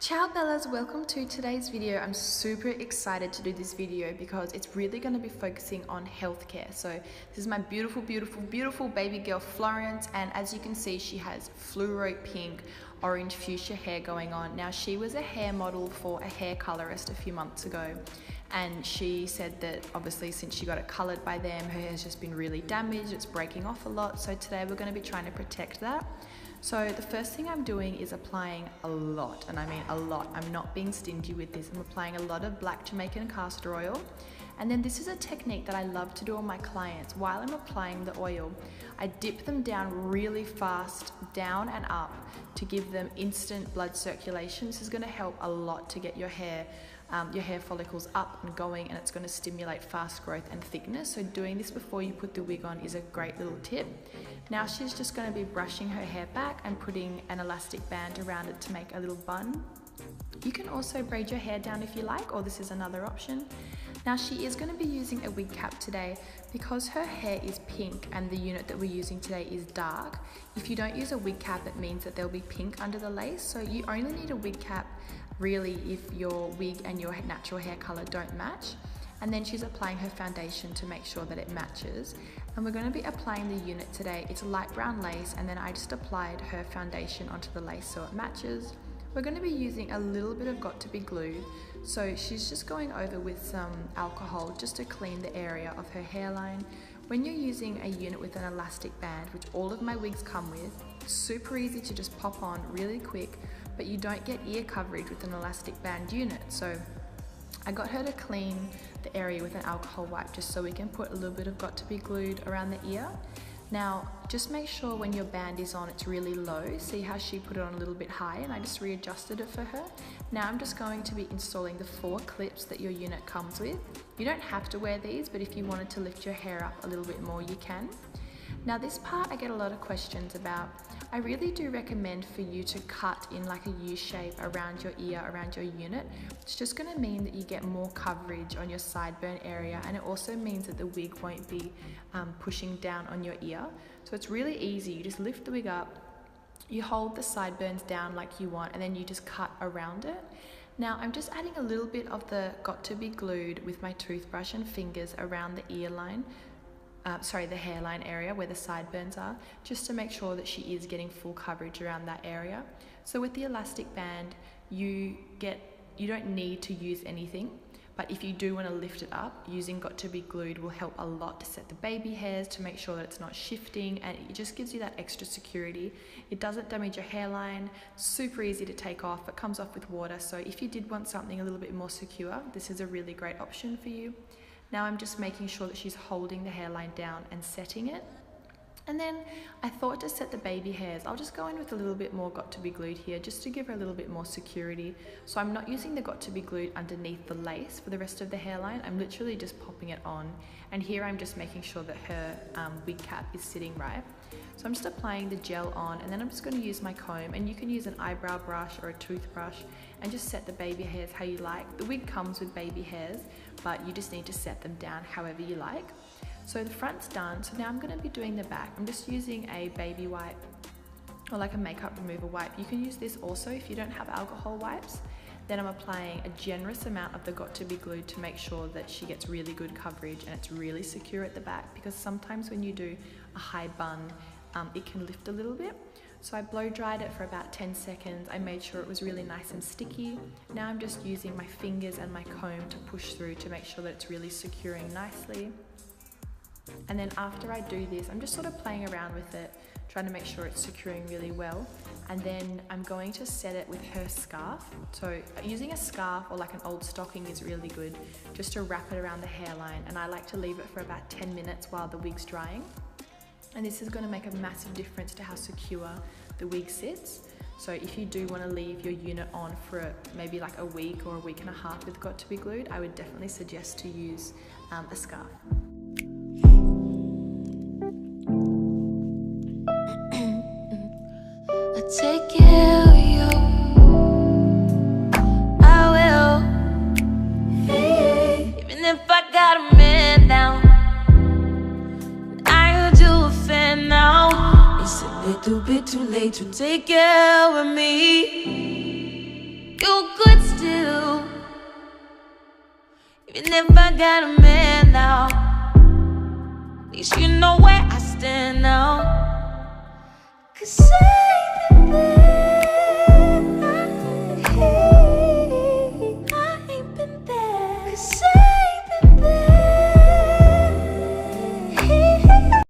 Ciao Bellas, welcome to today's video. I'm super excited to do this video because it's really going to be focusing on healthcare. So this is my beautiful baby girl Florence, and as you can see she has fluoro pink, orange fuchsia hair going on. Now she was a hair model for a hair colorist a few months ago, and she said that obviously since she got it colored by them, her hair's just been really damaged, it's breaking off a lot. So today we're going to be trying to protect that. So the first thing I'm doing is applying a lot, and I mean a lot. I'm not being stingy with this. I'm applying a lot of black Jamaican castor oil. And then this is a technique that I love to do on my clients. While I'm applying the oil, I dip them down really fast, down and up, to give them instant blood circulation. This is going to help a lot to get your hair follicles up and going, and it's going to stimulate fast growth and thickness. So doing this before you put the wig on is a great little tip. Now she's just going to be brushing her hair back and putting an elastic band around it to make a little bun. You can also braid your hair down if you like, or this is another option. Now she is going to be using a wig cap today because her hair is pink and the unit that we're using today is dark. If you don't use a wig cap, it means that there'll be pink under the lace. So you only need a wig cap really if your wig and your natural hair color don't match. And then she's applying her foundation to make sure that it matches. And we're going to be applying the unit today. It's a light brown lace, and then I just applied her foundation onto the lace so it matches. We're going to be using a little bit of Got To Be Glued, so she's just going over with some alcohol just to clean the area of her hairline. When you're using a unit with an elastic band, which all of my wigs come with, it's super easy to just pop on really quick, but you don't get ear coverage with an elastic band unit. So I got her to clean the area with an alcohol wipe just so we can put a little bit of Got To Be Glued around the ear. Now, just make sure when your band is on, it's really low. See how she put it on a little bit high, and I just readjusted it for her. Now I'm just going to be installing the 4 clips that your unit comes with. You don't have to wear these, but if you wanted to lift your hair up a little bit more, you can. Now this part I get a lot of questions about. I really do recommend for you to cut in like a U shape around your ear, around your unit. It's just going to mean that you get more coverage on your sideburn area, and it also means that the wig won't be pushing down on your ear. So it's really easy. You just lift the wig up, you hold the sideburns down like you want, and then you just cut around it. Now I'm just adding a little bit of the Got To Be Glued with my toothbrush and fingers around the ear line. The hairline area where the sideburns are, just to make sure that she is getting full coverage around that area. So with the elastic band, you don't need to use anything, but if you do want to lift it up, using Got To Be Glued will help a lot to set the baby hairs, to make sure that it's not shifting, and it just gives you that extra security. It doesn't damage your hairline, super easy to take off, it comes off with water, so if you did want something a little bit more secure, this is a really great option for you. Now I'm just making sure that she's holding the hairline down and setting it. And then I thought to set the baby hairs, I'll just go in with a little bit more Got To Be Glued here just to give her a little bit more security. So I'm not using the Got To Be Glued underneath the lace for the rest of the hairline. I'm literally just popping it on. And here I'm just making sure that her wig cap is sitting right. So I'm just applying the gel on, and then I'm just going to use my comb, and you can use an eyebrow brush or a toothbrush and just set the baby hairs how you like. The wig comes with baby hairs, but you just need to set them down however you like. So the front's done, so now I'm going to be doing the back. I'm just using a baby wipe or like a makeup remover wipe. You can use this also if you don't have alcohol wipes. Then I'm applying a generous amount of the Got To Be Glued to make sure that she gets really good coverage and it's really secure at the back, because sometimes when you do a high bun, it can lift a little bit. So I blow dried it for about 10 seconds. I made sure it was really nice and sticky. Now I'm just using my fingers and my comb to push through to make sure that it's really securing nicely. And then after I do this, I'm just sort of playing around with it, trying to make sure it's securing really well. And then I'm going to set it with her scarf. So using a scarf or like an old stocking is really good, just to wrap it around the hairline. And I like to leave it for about 10 minutes while the wig's drying. And this is going to make a massive difference to how secure the wig sits. So if you do want to leave your unit on for maybe like a week or a week and a half with Got To Be Glued, I would definitely suggest to use a scarf. Take care of you, I will. Hey, even if I got a man down, I heard you a fan now. It's a little bit too late to take care of me. you good still. Even if I got a man now, at least you know where I stand now.